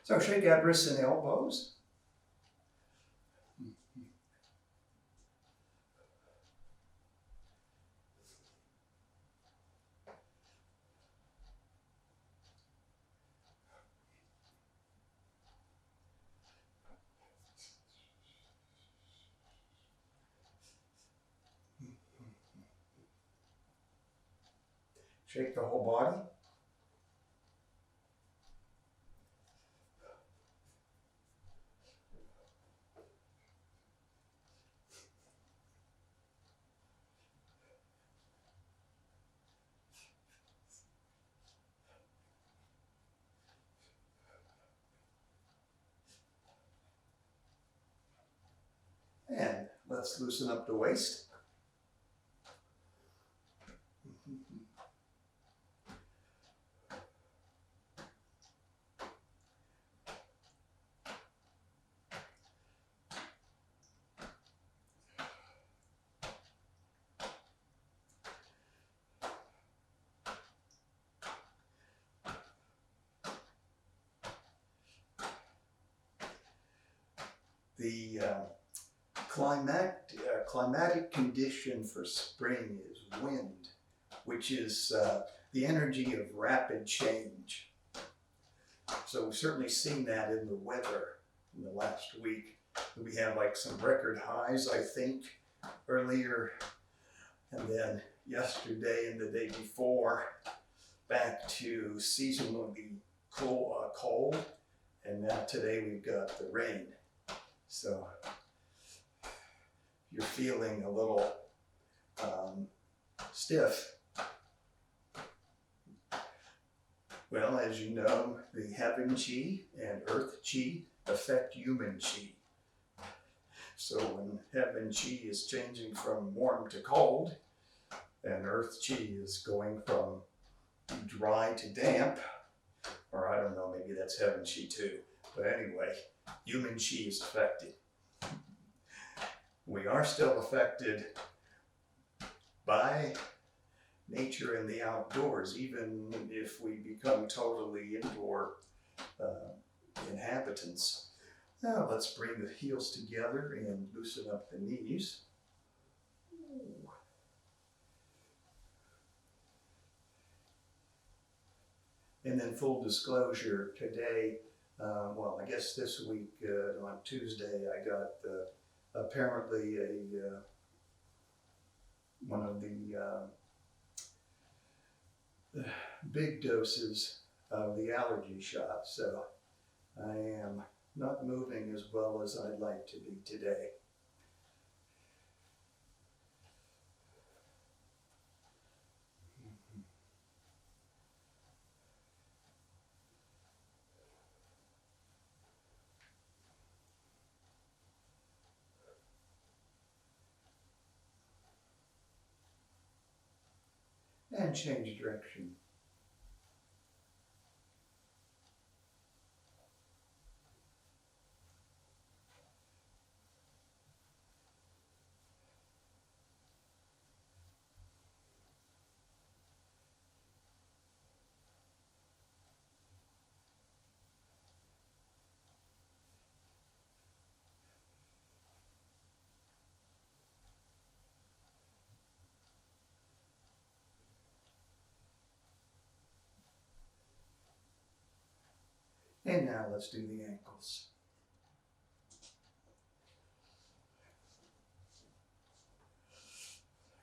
So shake out wrists and elbows. Shake the whole body. And let's loosen up the waist. The climatic condition for spring is wind, which is the energy of rapid change. So we've certainly seen that in the weather in the last week. We had like some record highs, I think, earlier, and then yesterday and the day before, back to seasonally cold, and now today we've got the rain. So you're feeling a little stiff. Well, as you know, the heaven chi and earth chi affect human chi. So when heaven chi is changing from warm to cold, and earth chi is going from dry to damp, or I don't know, maybe that's heaven chi too. But anyway, human chi is affected. We are still affected by nature and the outdoors, even if we become totally indoor inhabitants. Now let's bring the heels together and loosen up the knees. And then full disclosure, today, well, I guess this week on Tuesday, I got apparently one of the big doses of the allergy shot. So I am not moving as well as I'd like to be today. And change direction. And now let's do the ankles.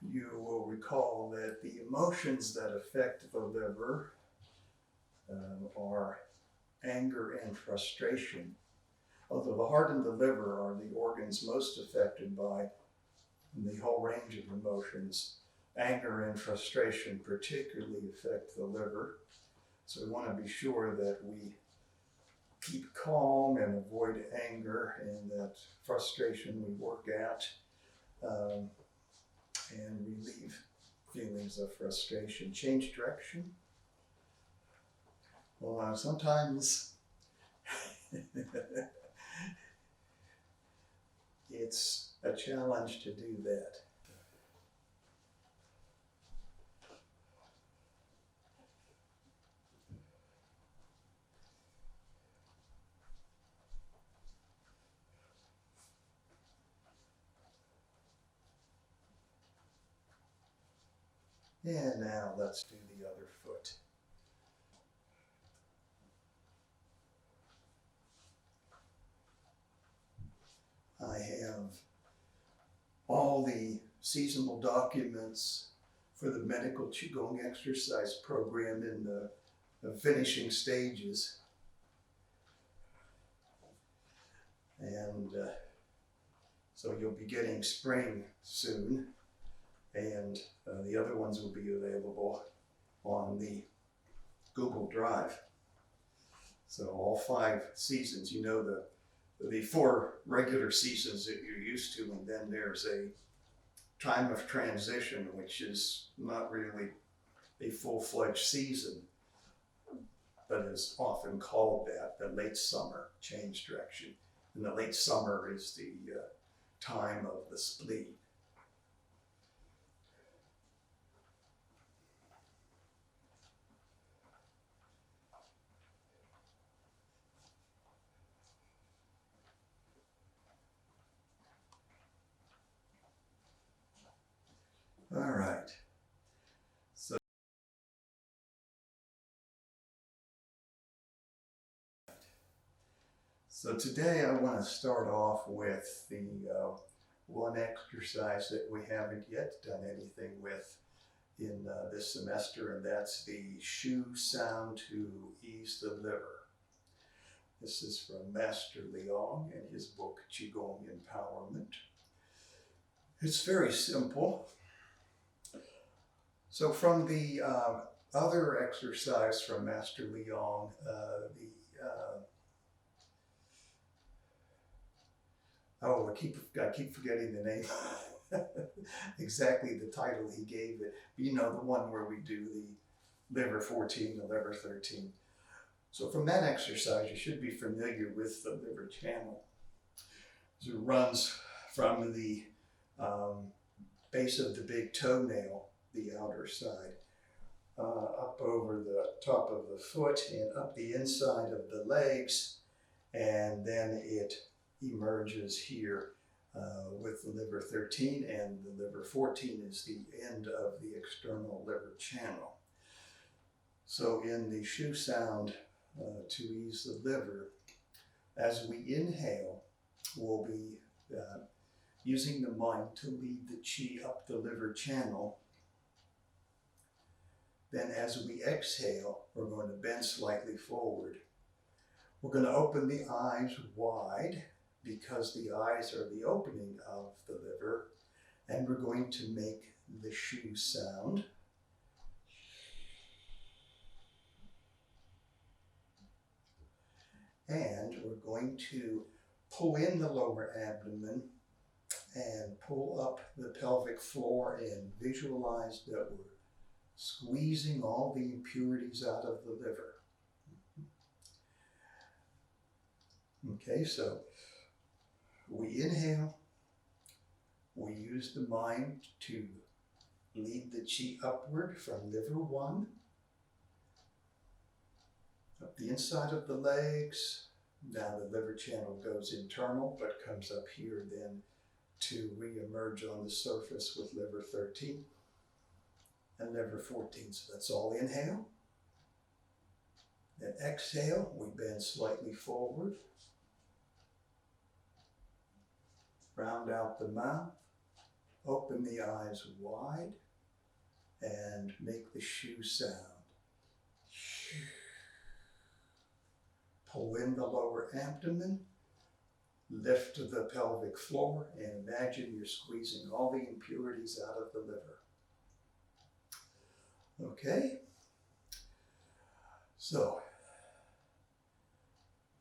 You will recall that the emotions that affect the liver are anger and frustration. Although the heart and the liver are the organs most affected by the whole range of emotions, anger and frustration particularly affect the liver. So we want to be sure that we keep calm and avoid anger, and that frustration we work out and relieve feelings of frustration. Change direction. Well, sometimes it's a challenge to do that. And now let's do the other foot. I have all the seasonal documents for the medical Qigong exercise program in the finishing stages. And so you'll be getting spring soon, and the other ones will be available on the Google Drive. So all 5 seasons, you know, the 4 regular seasons that you're used to, and then there's a time of transition, which is not really a full-fledged season, but is often called that, the late summer change direction. And the late summer is the time of the spleen. All right. So today I want to start off with the one exercise that we haven't yet done anything with in this semester, and that's the shu sound to ease the liver. This is from Master Liang in his book Qigong Empowerment. It's very simple. So from the other exercise from Master Liang, I keep forgetting the name, exactly the title he gave it. You know, the one where we do the liver 14, the liver 13. So from that exercise, you should be familiar with the liver channel. So it runs from the base of the big toenail, the outer side, up over the top of the foot and up the inside of the legs, and then it emerges here with the liver 13, and the liver 14 is the end of the external liver channel. So in the shu sound to ease the liver, as we inhale, we'll be using the mind to lead the qi up the liver channel. Then as we exhale, we're going to bend slightly forward. We're going to open the eyes wide, because the eyes are the opening of the liver, and we're going to make the shu sound. And we're going to pull in the lower abdomen and pull up the pelvic floor and visualize that we're squeezing all the impurities out of the liver. Okay, so we inhale, we use the mind to lead the qi upward from liver 1, up the inside of the legs. Now the liver channel goes internal, but comes up here then to re-emerge on the surface with liver 13 and liver 14. So that's all inhale. Then exhale, we bend slightly forward. Round out the mouth, open the eyes wide, and make the shu sound. Pull in the lower abdomen, lift the pelvic floor, and imagine you're squeezing all the impurities out of the liver. Okay? So,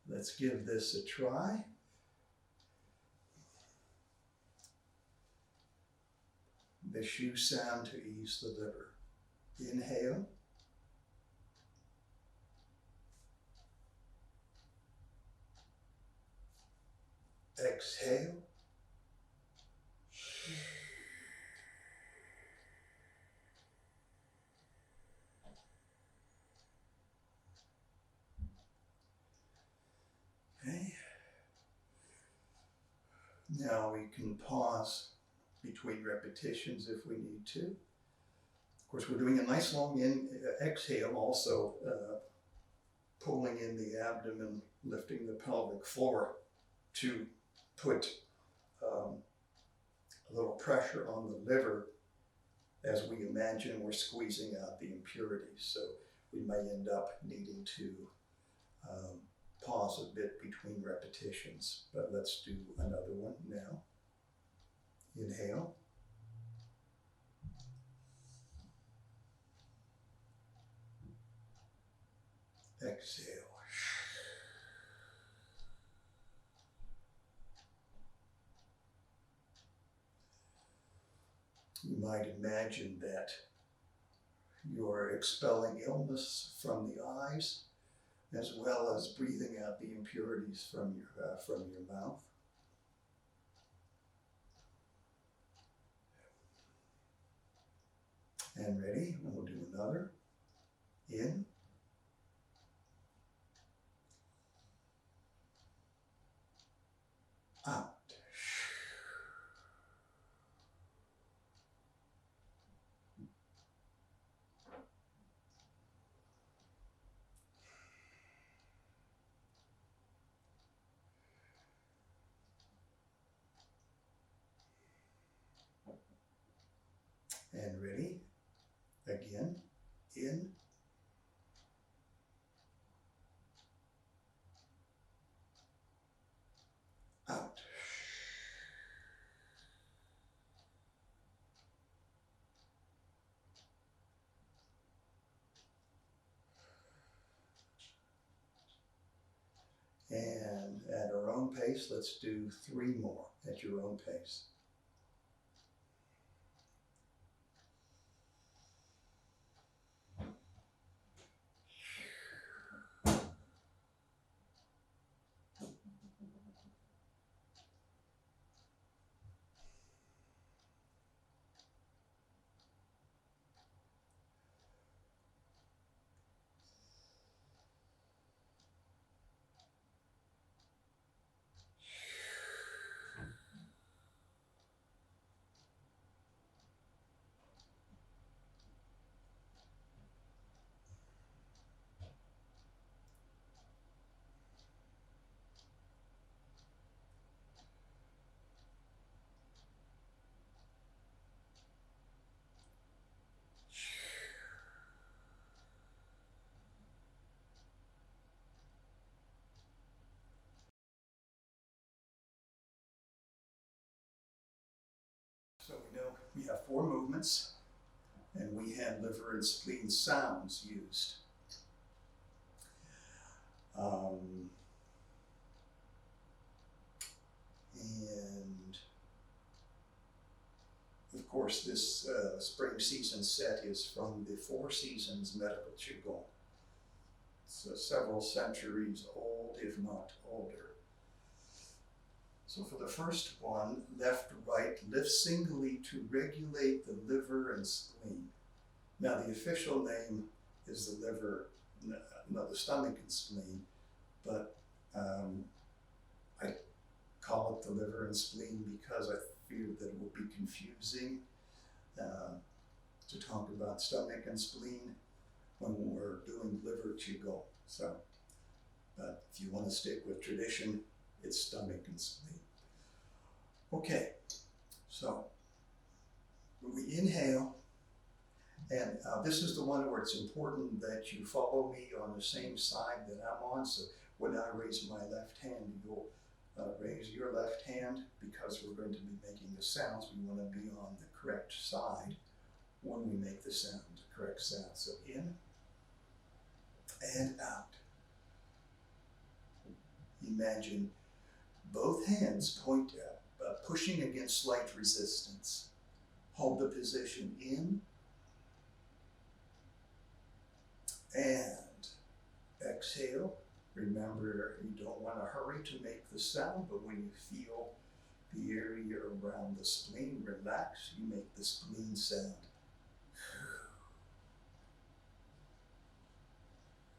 let's give this a try. The shu sound to ease the liver. Inhale. Exhale. Okay. Now we can pause between repetitions if we need to. Of course, we're doing a nice long exhale, also pulling in the abdomen, lifting the pelvic floor to put a little pressure on the liver as we imagine we're squeezing out the impurities. So we may end up needing to pause a bit between repetitions, but let's do another one now. Inhale. Exhale. You might imagine that you're expelling illness from the eyes, as well as breathing out the impurities from your mouth. And ready? And we'll do another. In. Out. And ready? Again. In. Out. And at our own pace, let's do 3 more at your own pace. So we know we have 4 movements, and we have liver and spleen sounds used. And of course, this spring season set is from the Four Seasons Medical Qigong. It's several centuries old, if not older. So for the first one, left to right, lift singly to regulate the liver and spleen. Now the official name is the liver, no, the stomach and spleen, but I call it the liver and spleen because I fear that it will be confusing to talk about stomach and spleen when we're doing liver qigong. So, but if you want to stick with tradition, it's stomach and spleen. Okay, so when we inhale, and this is the one where it's important that you follow me on the same side that I'm on. So when I raise my left hand, you'll raise your left hand, because we're going to be making the sounds. We want to be on the correct side when we make the sound, the correct sound. So in and out. Imagine both hands point up, pushing against slight resistance. Hold the position in and exhale. Remember, you don't want to hurry to make the sound, but when you feel the area around the spleen relax, you make the spleen sound.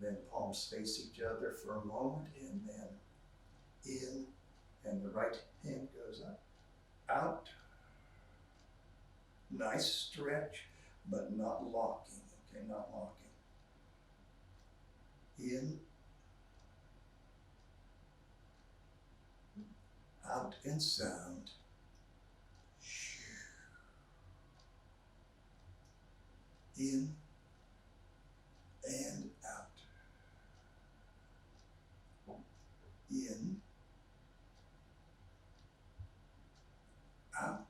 Then palms face each other for a moment, and then in, and the right hand goes up, out. Nice stretch. but not locking. Okay, not locking. In, out, and sound. In and out. In, out.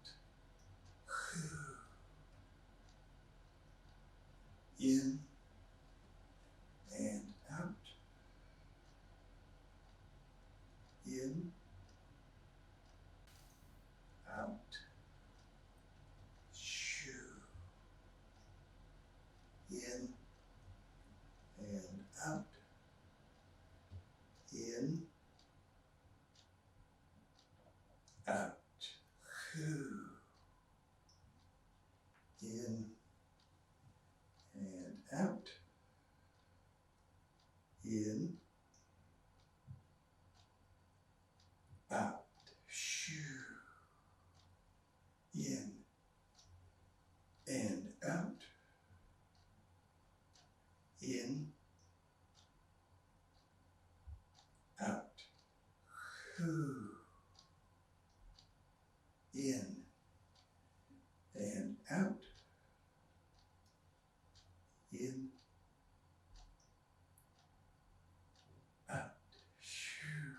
In and out. In, out. Shoo. In and out. In, out. In and out. In, out. Shoo. In and out. In, out. In and out. In, out. Shoo.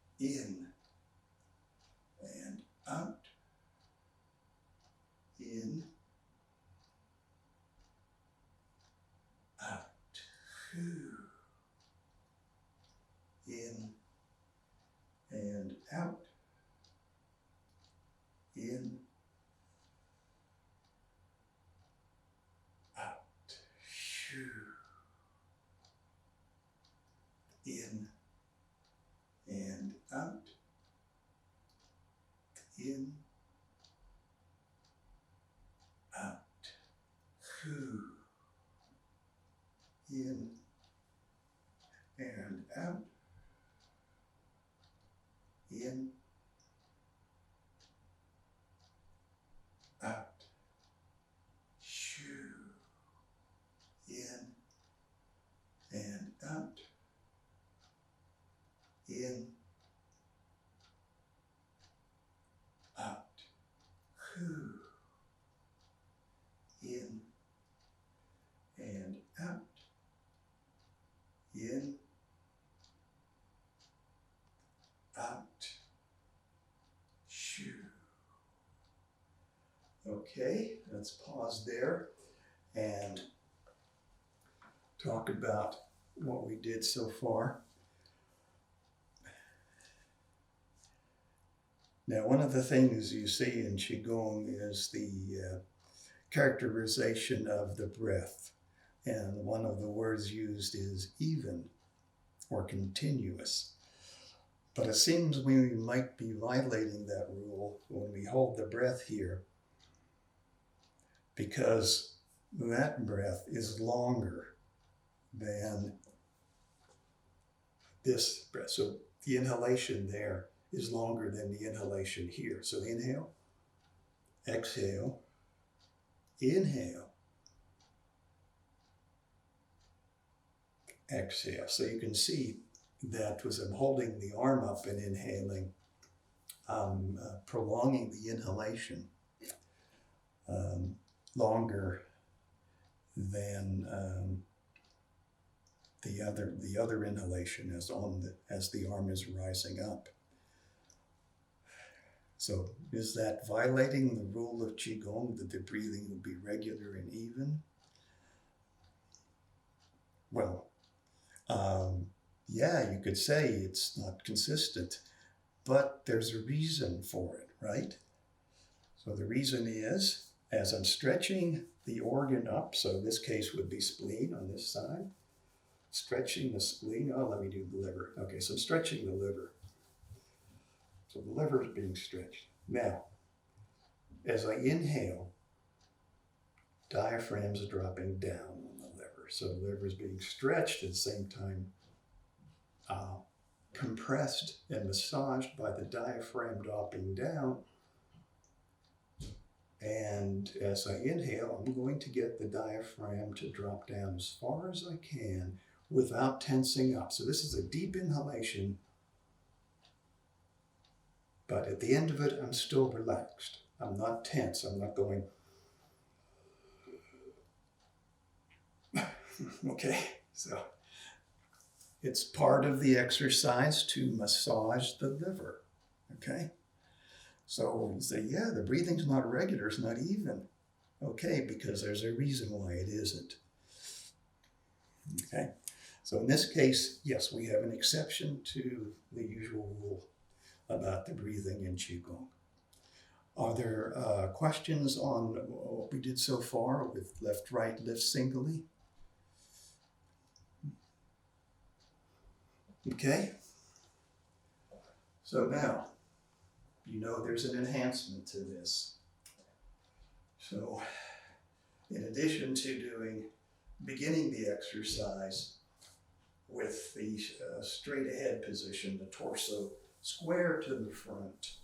In and out. In, out. In and out. In, out. Shoo. In and out. In, out. In and out. In, out. Shoo. In and out. In, out. In and out. In, out. Shoo. Okay, let's pause there and talk about what we did so far. Now, one of the things you see in Qigong is the characterization of the breath. And one of the words used is even or continuous. But it seems we might be violating that rule when we hold the breath here, because that breath is longer than this breath. So the inhalation there is longer than the inhalation here. So inhale, exhale, inhale, exhale. So you can see that as I'm holding the arm up and inhaling, I'm prolonging the inhalation longer than the other inhalation as the arm is rising up. So is that violating the rule of Qigong that the breathing will be regular and even? Well, yeah, you could say it's not consistent, but there's a reason for it, right? So the reason is, as I'm stretching the organ up, so in this case would be spleen on this side, stretching the spleen. Oh, let me do the liver. Okay, so I'm stretching the liver. So the liver is being stretched. Now, as I inhale, diaphragms are dropping down on the liver. So the liver is being stretched at the same time, compressed and massaged by the diaphragm dropping down. And as I inhale, I'm going to get the diaphragm to drop down as far as I can without tensing up. So this is a deep inhalation, but at the end of it, I'm still relaxed. I'm not tense. I'm not going, okay? So it's part of the exercise to massage the liver, okay? So you say, yeah, the breathing's not regular, it's not even. Okay, because there's a reason why it isn't. Okay, so in this case, yes, we have an exception to the usual rule about the breathing in Qigong. Are there questions on what we did so far with left-right lift singly? Okay, so now, you know there's an enhancement to this. So, in addition to beginning the exercise with the straight ahead position, the torso square to the front,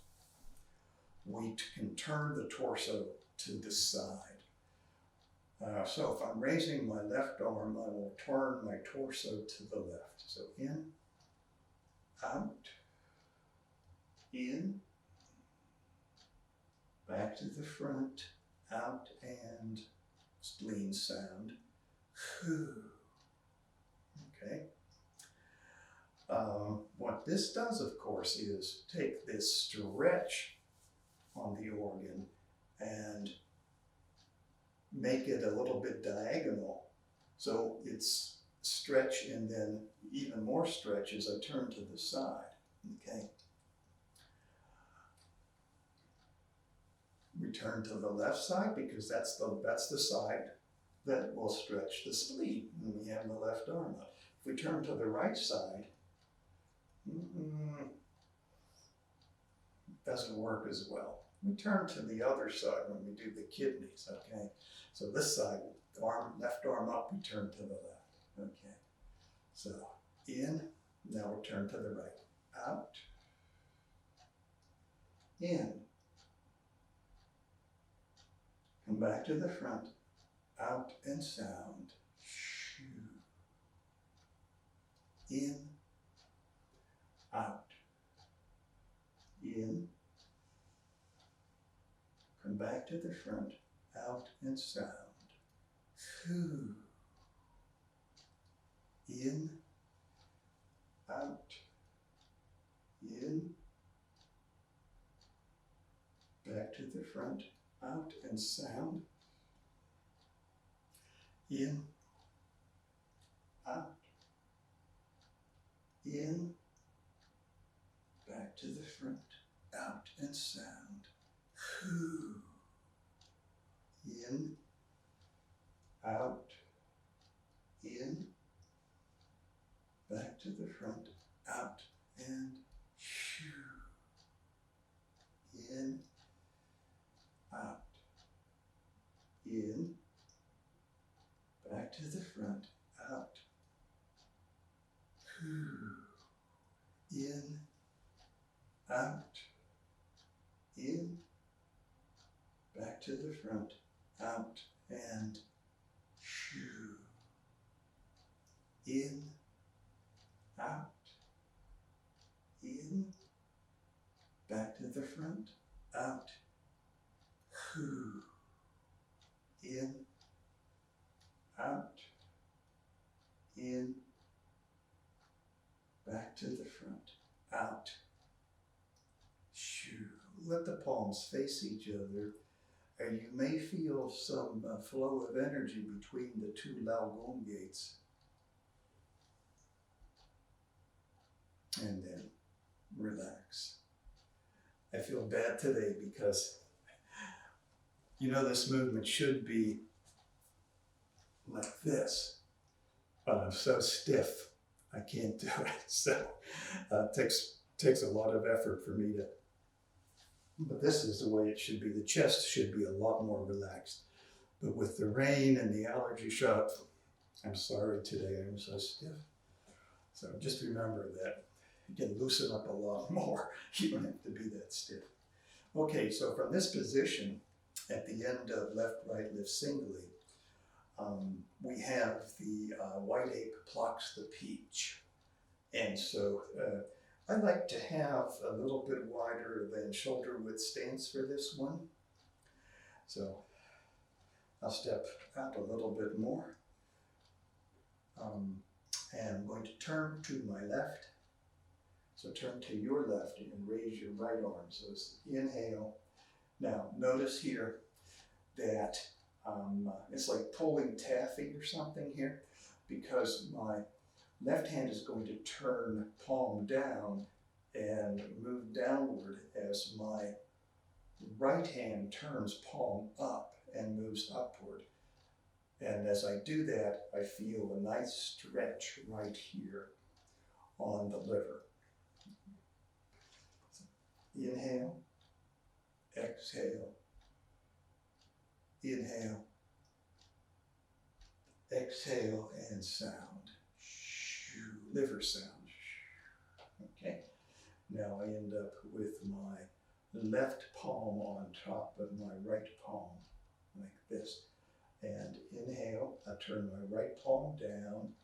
we can turn the torso to the side. So if I'm raising my left arm, I will turn my torso to the left. So in, out, in, back to the front, out, and lean sound. Okay. What this does, of course, is take this stretch on the organ and make it a little bit diagonal. So it's stretch and then even more stretch as I turn to the side. Okay. We turn to the left side because that's the side that will stretch the spleen when we have the left arm up. If we turn to the right side, doesn't work as well. We turn to the other side when we do the kidneys, okay? So this side, left arm up, we turn to the left, okay? So in, now we turn to the right, out, in, come back to the front, out and sound, in, out, in, come back to the front, out and sound, in, out, in, back to the front, out and sound, in, out, in, back to the front, out and sound, in, out, in, back to the front, out and in, out, in, back to the front, out, in, out, in, back to the front, out, and in, out, in, back to the front, out, in, out, in, back to the front, out, let the palms face each other, and you may feel some flow of energy between the two Lao Gong gates. And then relax. I feel bad today because, you know, this movement should be like this, but I'm so stiff, I can't do it. So it takes a lot of effort for me to, but this is the way it should be. The chest should be a lot more relaxed. But with the rain and the allergy shot, I'm sorry today I'm so stiff. So just remember that you can loosen up a lot more. You don't have to be that stiff. Okay, so from this position, at the end of left, right, lift singly, we have the white ape plucks the peach. And so I like to have a little bit wider than shoulder width stance for this one. So I'll step out a little bit more. And I'm going to turn to my left. So turn to your left and raise your right arm. So it's inhale. Now notice here that it's like pulling taffy or something here, because my left hand is going to turn palm down and move downward as my right hand turns palm up and moves upward. And as I do that, I feel a nice stretch right here on the liver. So, inhale, exhale, inhale, exhale, and sound. Liver sound. Okay. Now I end up with my left palm on top of my right palm, like this. And inhale, I turn my right palm down,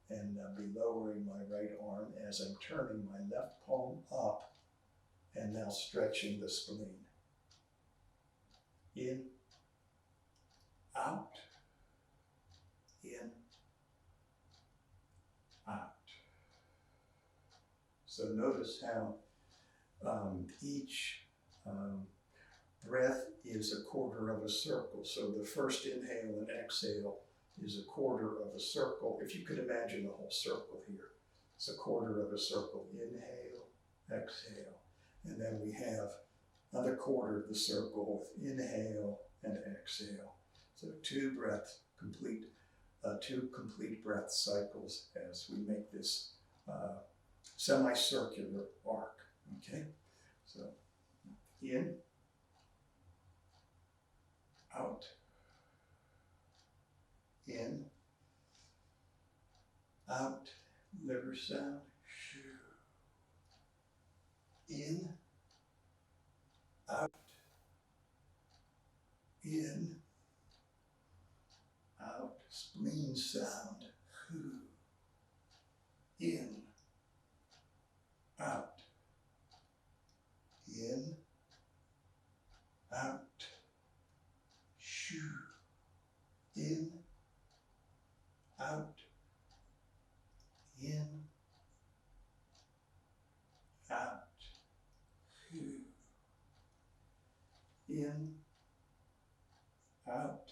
and I'll be lowering my right arm as I'm turning my left palm up, and now stretching the spleen. In, out, in, out. So notice how each breath is a quarter of a circle. So the first inhale and exhale is a quarter of a circle. If you could imagine the whole circle here, it's a quarter of a circle. Inhale, exhale. And then we have another quarter of the circle with inhale and exhale. So two complete breath cycles as we make this semicircular arc. Okay, so in, out, in, out, liver sound, in, out, in, out, spleen sound, in, out, in, out, shoo, in, out, in, out, shoo, in, out,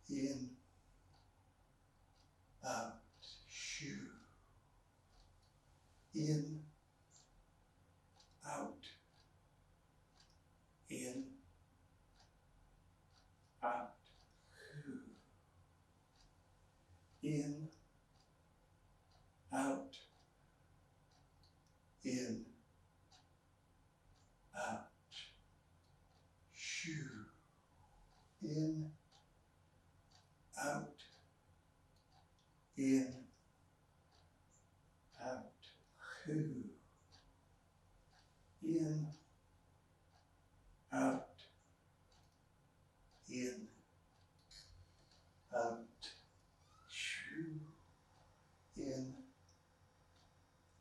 in, out, shoo, in, out, in, out, in, out, in, out, shoo, in, out, in, out, who, in, out, in, out, shoo, in,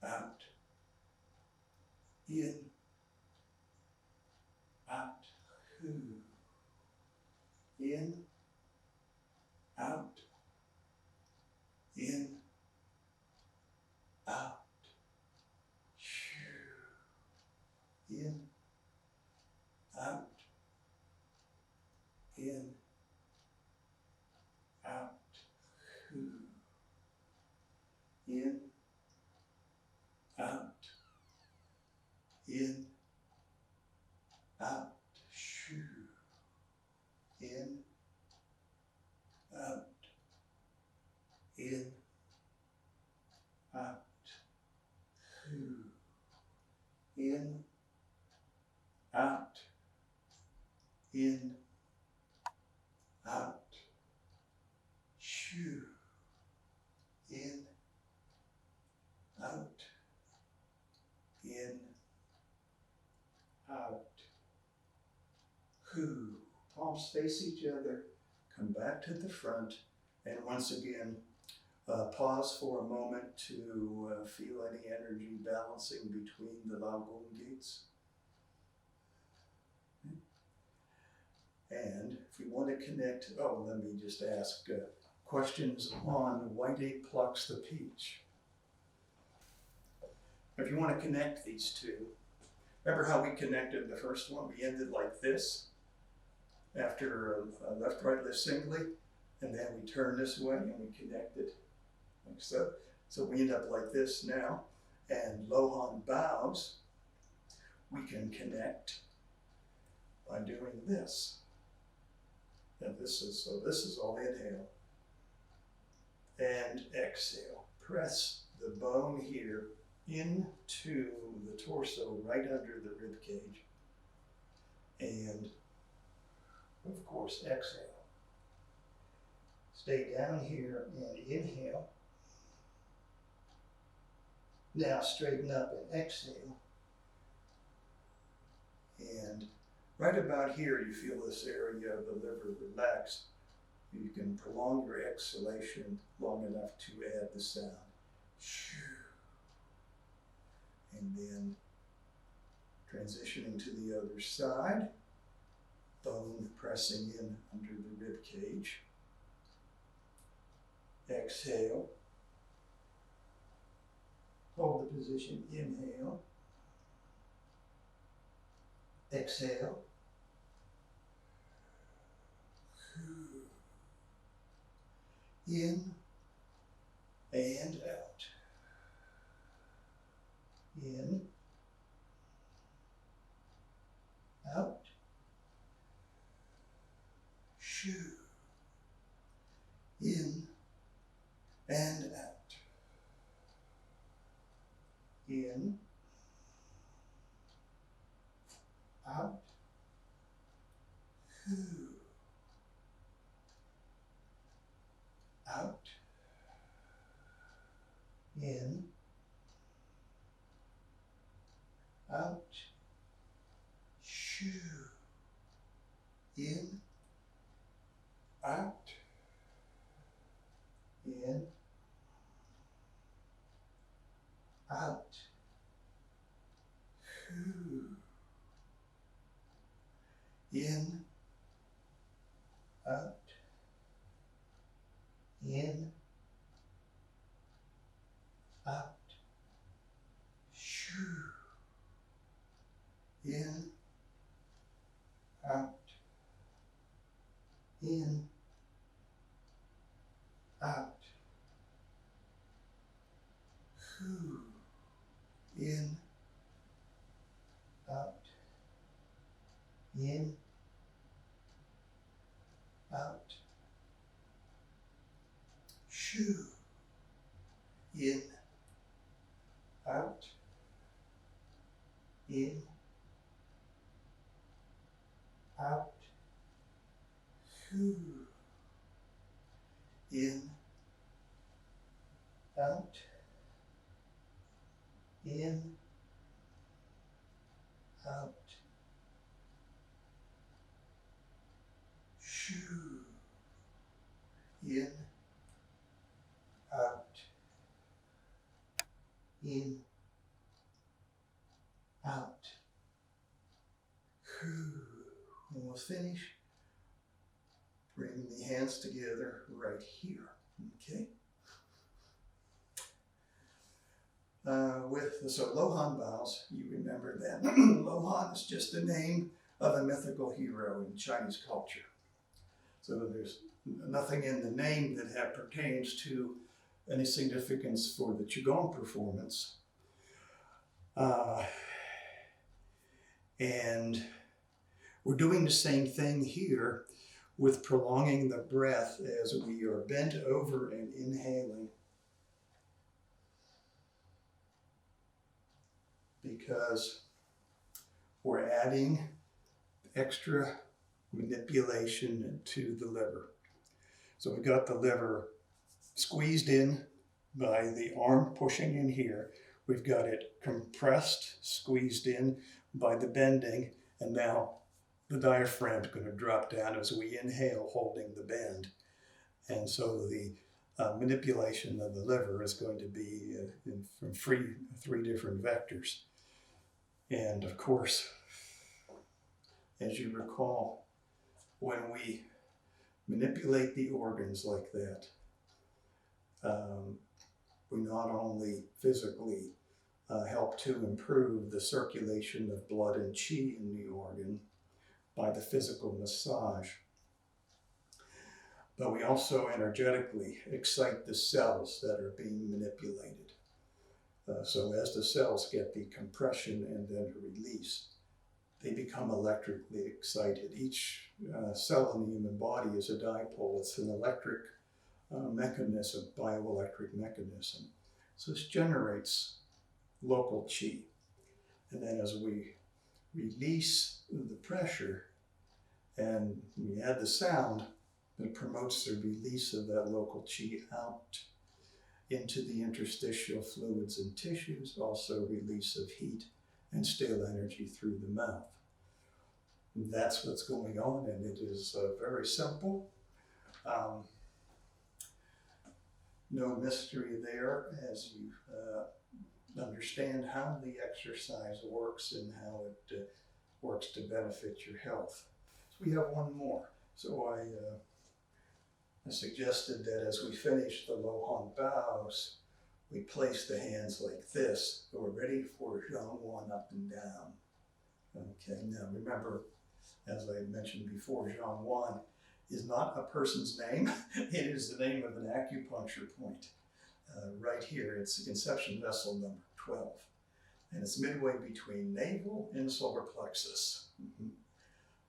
out, in, out, who, in, out, in, out, shoo, in, out, in, out, who, in, out, in, out, shoo, in, out, in, out, who, in, out, in, out, shoo, in, out, in, out, palms face each other, come back to the front, and once again, pause for a moment to feel any energy balancing between the Lao Gong gates. And if we want to connect, let me just ask questions on White Ape Plucks the Peach. If you want to connect these two, remember how we connected the first one? We ended like this, after a left, right, left singly, and then we turn this way and we connected like so. So we end up like this now, and Lohan bows, we can connect by doing this. And this is all inhale and exhale. Press the bone here into the torso, right under the rib cage. And of course, exhale. Stay down here and inhale. Now straighten up and exhale. And right about here, you feel this area of the liver relax. You can prolong your exhalation long enough to add the sound. And then transitioning to the other side, bone pressing in under the rib cage. Exhale. Hold the position, inhale. Exhale. In and out. In, out, shoo. In and out. In, out, hoo. Out, in, out, shoo. In, out, in, out, hoo. In, out, in, out, shoo. In, out, in, out, hoo. In, out, in, out, shoo. In, out, in, out, hoo. In, out, in, out, shoo. In, out, in, out, hoo. When we'll finish, bring the hands together right here, okay? So Lohan bows, you remember that. Lohan is just the name of a mythical hero in Chinese culture. So there's nothing in the name that pertains to any significance for the Qigong performance. And we're doing the same thing here with prolonging the breath as we are bent over and inhaling. Because we're adding extra manipulation to the liver. So we've got the liver squeezed in by the arm pushing in here. We've got it compressed, squeezed in by the bending, and now the diaphragm is going to drop down as we inhale, holding the bend. And so the manipulation of the liver is going to be from three different vectors. And of course, as you recall, when we manipulate the organs like that, we not only physically help to improve the circulation of blood and qi in the organ by the physical massage, but we also energetically excite the cells that are being manipulated. So as the cells get the compression and then release, they become electrically excited. Each cell in the human body is a dipole. It's an electric mechanism, bioelectric mechanism. So this generates local qi. And then as we release the pressure and we add the sound, it promotes the release of that local qi out into the interstitial fluids and tissues, also release of heat and stale energy through the mouth. And that's what's going on, and it is very simple. No mystery there as you understand how the exercise works and how it works to benefit your health. So we have one more. So I suggested that as we finish the Lohan bows, we place the hands like this. So we're ready for Zhangwan up and down. Okay, now remember, as I mentioned before, Zhangwan is not a person's name. It is the name of an acupuncture point. Right here, it's inception vessel number 12. And it's midway between navel and solar plexus.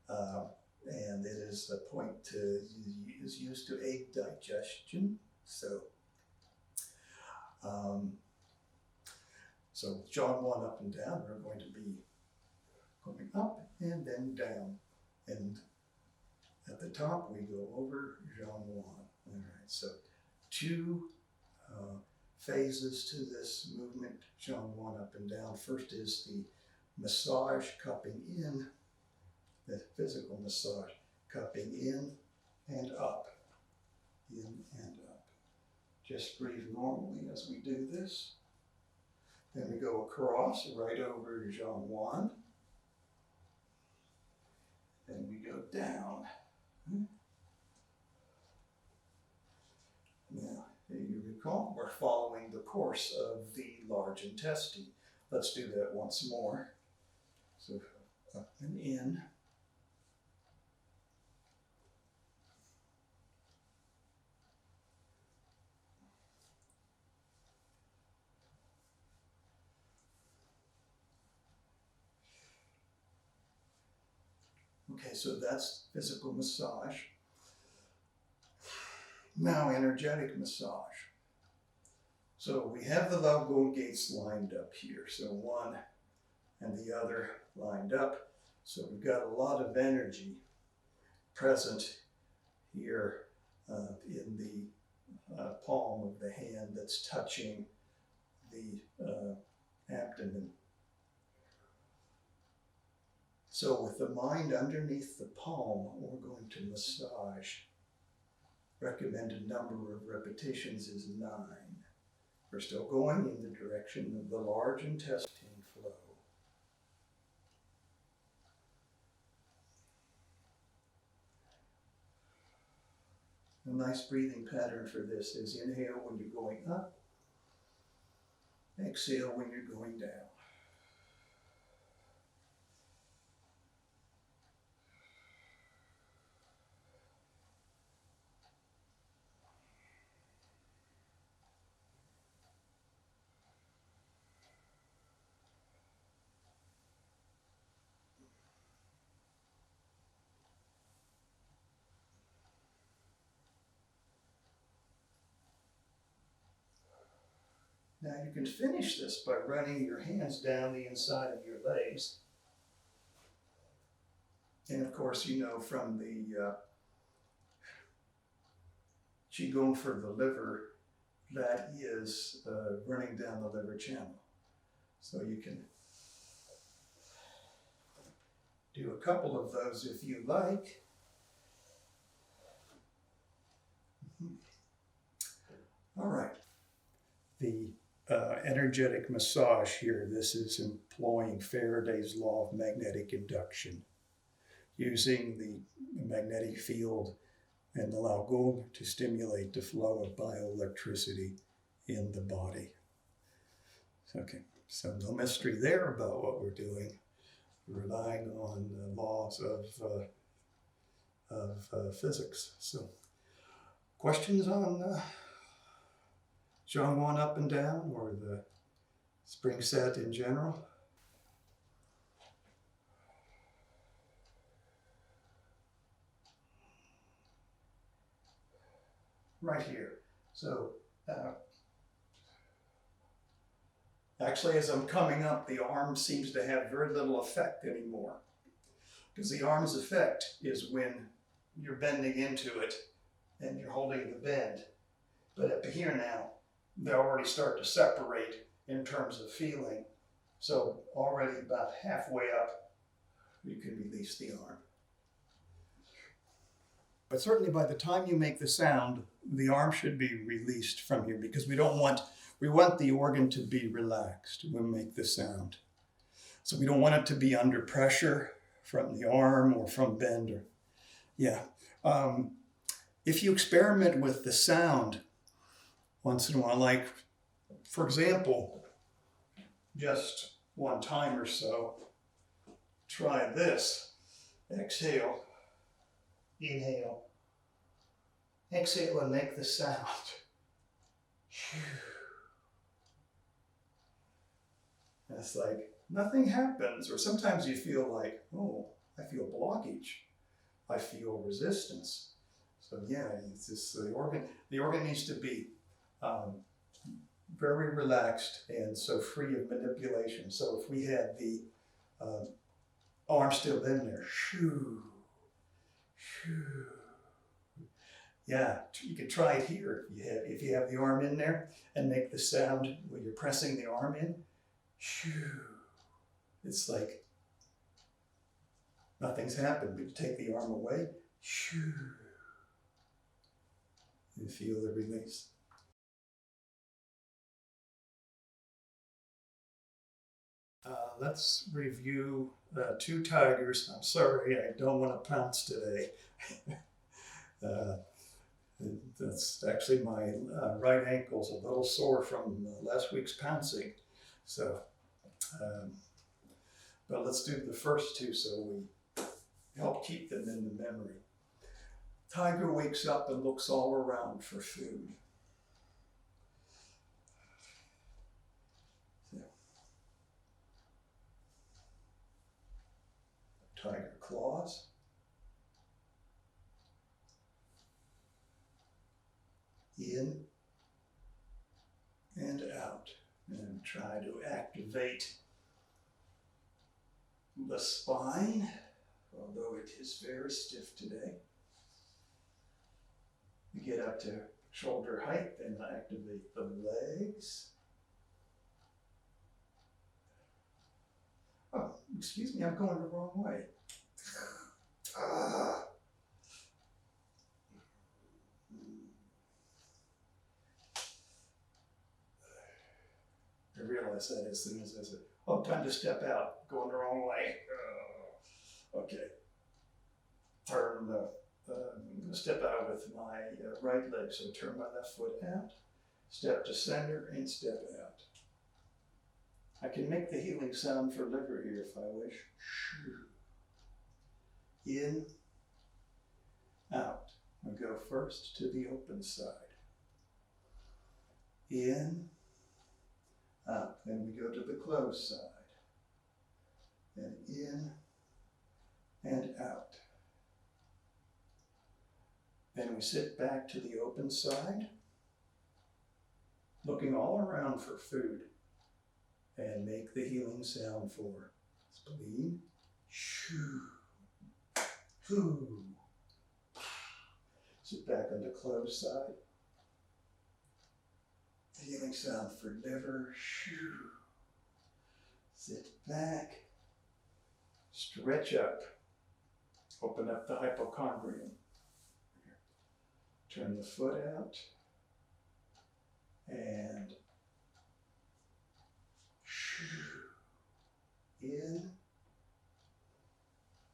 And it is a point is used to aid digestion. So Zhangwan up and down, we're going to be going up and then down. And at the top, we go over Zhangwan. All right, so two phases to this movement, Zhangwan up and down. First is the massage, cupping in, the physical massage, cupping in and up, in and up. Just breathe normally as we do this. Then we go across, right over Zhangwan. Then we go down. Now, you recall, we're following the course of the large intestine. Let's do that once more. So up and in. Okay, so that's physical massage. Now, energetic massage. So we have the Laogun gates lined up here. So one and the other lined up. So we've got a lot of energy present here in the palm of the hand that's touching the abdomen. So with the mind underneath the palm, we're going to massage. Recommended number of repetitions is 9. We're still going in the direction of the large intestine flow. A nice breathing pattern for this is inhale when you're going up, exhale when you're going down. Now you can finish this by running your hands down the inside of your legs. And of course, you know from the Qigong for the liver, that is running down the liver channel. So you can do a couple of those if you like. All right. The energetic massage here, this is employing Faraday's law of magnetic induction, using the magnetic field and the Lao Gong to stimulate the flow of bioelectricity in the body. Okay, so no mystery there about what we're doing. We're relying on the laws of physics. So, questions on Zhongguan up and down, or the spring set in general? Right here. So, actually, as I'm coming up, the arm seems to have very little effect anymore. Because the arm's effect is when you're bending into it and you're holding the bend. But up here now, they already start to separate in terms of feeling. So already about halfway up, you can release the arm. But certainly by the time you make the sound, the arm should be released from here, because we want the organ to be relaxed when we make the sound. So we don't want it to be under pressure from the arm or from bend. If you experiment with the sound once in a while, like, for example, just one time or so, try this. Exhale, inhale, exhale, and make the sound. And it's like nothing happens, or sometimes you feel like, oh, I feel blockage, I feel resistance. So yeah, it's just the organ needs to be very relaxed and so free of manipulation. So if we had the arm still in there, shoo, shoo. Yeah, you can try it here if you have the arm in there, and make the sound when you're pressing the arm in. Shoo. It's like nothing's happened, but you take the arm away, shoo, and feel the release. Let's review two tigers. I'm sorry, I don't want to pounce today. That's actually my right ankle's a little sore from last week's pouncing. So, but let's do the first two so we help keep them in the memory. Tiger wakes up and looks all around for food. Tiger claws. In and out. And try to activate the spine, although it is very stiff today. You get up to shoulder height and activate the legs. Oh, excuse me, I'm going the wrong way. I realized that as soon as I said, oh, time to step out, going the wrong way. Okay. Turn step out with my right leg, so turn my left foot out, step to center, and step out. I can make the healing sound for liver here if I wish. In, out. I'll go first to the open side. In, out. Then we go to the closed side. Then in and out. Then we sit back to the open side, looking all around for food, and make the healing sound for spleen. Shoo. Hoo. Sit back on the closed side. Healing sound for liver. Shoo. Sit back. Stretch up. Open up the hypochondrium. Turn the foot out. And in,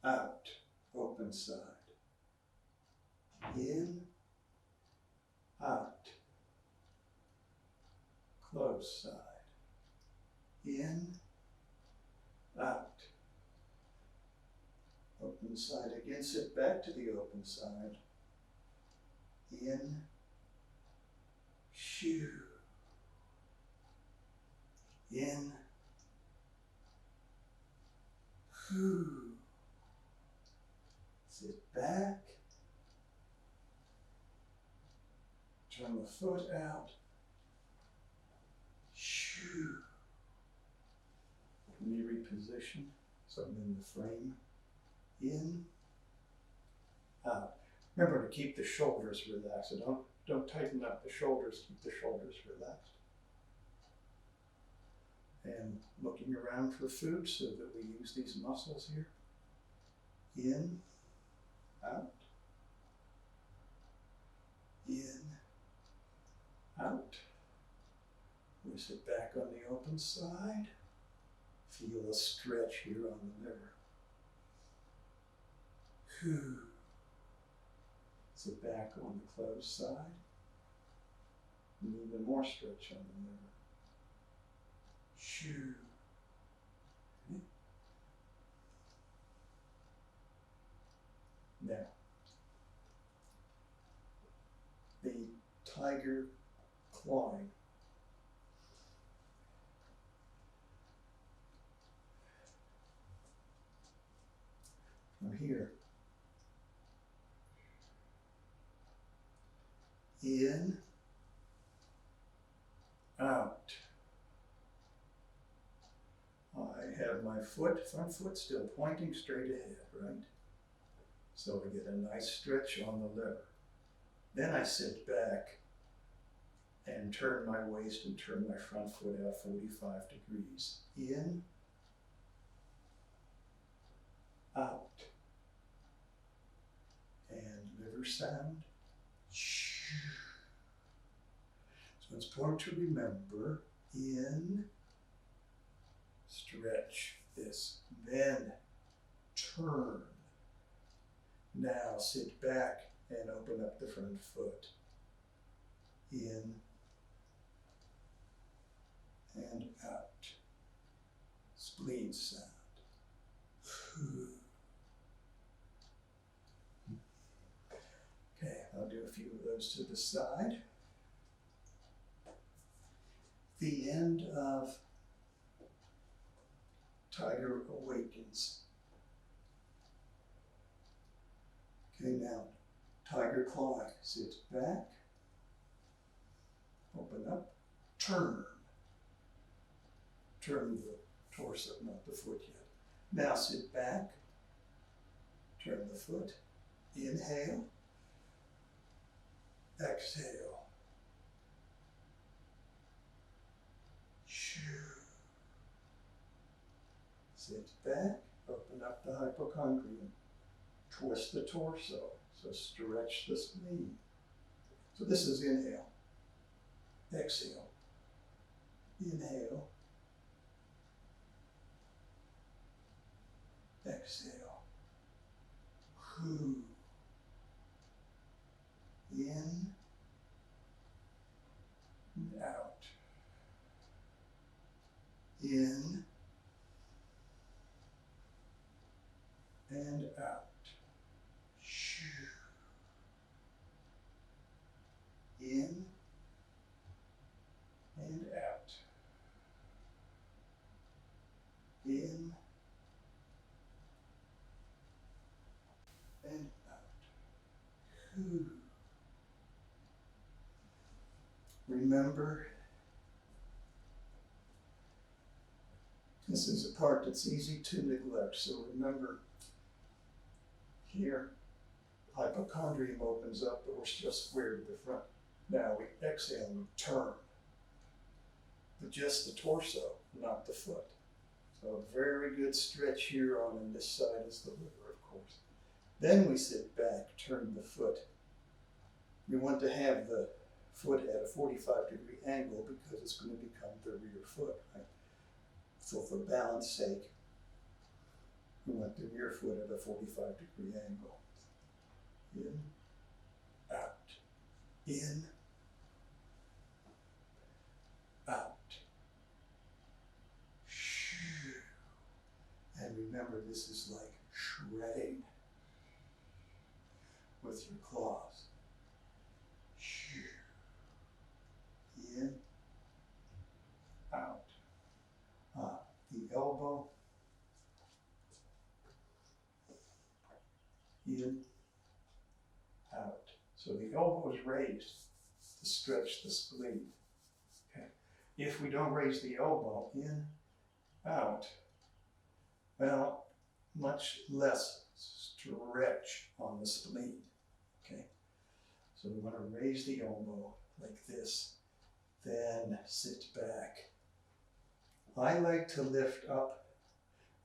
out, open side. In, out, closed side. In, out, open side again. Sit back to the open side. In, shoo. In, whoo. Sit back. Turn the foot out. Shoo. Let me reposition so I'm in the frame. In, out. Remember to keep the shoulders relaxed. So don't tighten up the shoulders. Keep the shoulders relaxed. And looking around for food so that we use these muscles here. In, out. In, out. We sit back on the open side. Feel a stretch here on the liver. Whew. Sit back on the closed side. And even more stretch on the liver. Shoo. Okay. Now, the tiger clawing. From here. In, out. I have my front foot still pointing straight ahead, right? So I get a nice stretch on the liver. Then I sit back and turn my waist and turn my front foot out 45 degrees. In, out. And liver sound. So it's important to remember, in, stretch this, then turn. Now sit back and open up the front foot. In and out. Spleen sound. Okay, I'll do a few of those to the side. The end of Tiger Awakens. Okay, now, tiger clawing. Sit back, open up, turn. Turn the torso, not the foot yet. Now sit back, turn the foot, inhale, exhale. Shoo. Sit back, open up the hypochondrium. Twist the torso, so stretch the spleen. So this is inhale, exhale, inhale, exhale, whoo, in, and out, in, and out. In and out. In and out. Remember, this is a part that's easy to neglect, so remember, here, hypochondrium opens up, but we're still square to the front. Now we exhale and turn, but just the torso, not the foot. So a very good stretch here on this side is the liver, of course. Then we sit back, turn the foot. We want to have the foot at a 45-degree angle because it's going to become the rear foot, right? So for balance sake, we want the rear foot at a 45-degree angle. In, out, in, out. And remember, this is like shredding with your claws. In, out. The elbow, in, out. So the elbow is raised to stretch the spleen. Okay. If we don't raise the elbow, in, out, well, much less stretch on the spleen. Okay. So we want to raise the elbow like this, then sit back. I like to lift up,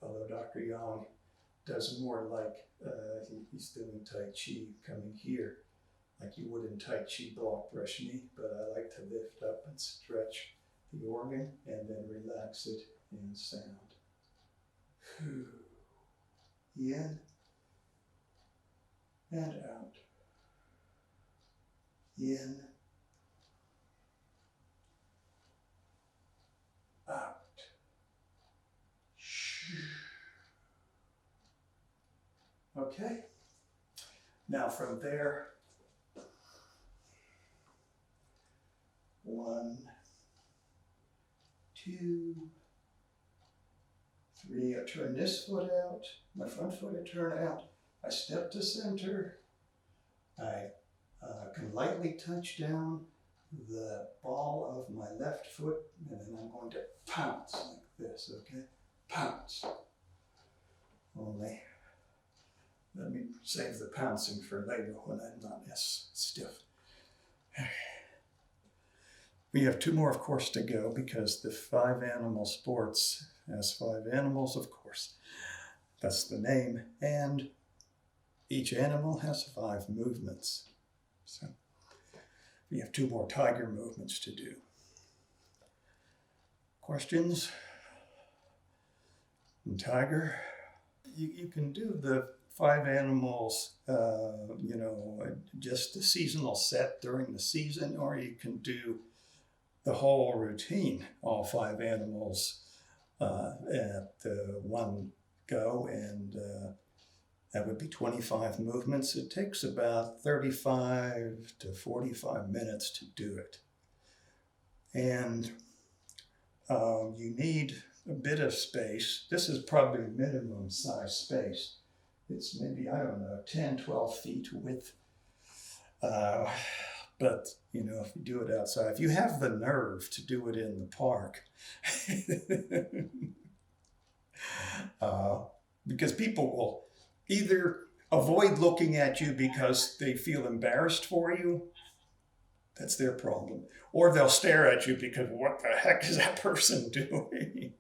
although Dr. Yang does more like he's doing Tai Chi coming here, like you would in Tai Chi block brush knee, but I like to lift up and stretch the organ and then relax it in sound. In and out. In, out. Okay. Now from there, 1, 2, 3. I turn this foot out, my front foot I turn out. I step to center. I can lightly touch down the ball of my left foot, and then I'm going to pounce like this, okay? Pounce. Only, let me save the pouncing for later when I'm not as stiff. We have 2 more, of course, to go because the 5 animal sports has 5 animals, of course. That's the name. And each animal has 5 movements. So we have 2 more tiger movements to do. Questions? And tiger? You can do the 5 animals, just the seasonal set during the season, or you can do the whole routine, all 5 animals at one go, and that would be 25 movements. It takes about 35 to 45 minutes to do it. And you need a bit of space. This is probably minimum size space. It's maybe, 10, 12 feet width. But, if you do it outside, if you have the nerve to do it in the park, because people will either avoid looking at you because they feel embarrassed for you, that's their problem, or they'll stare at you because what the heck is that person doing?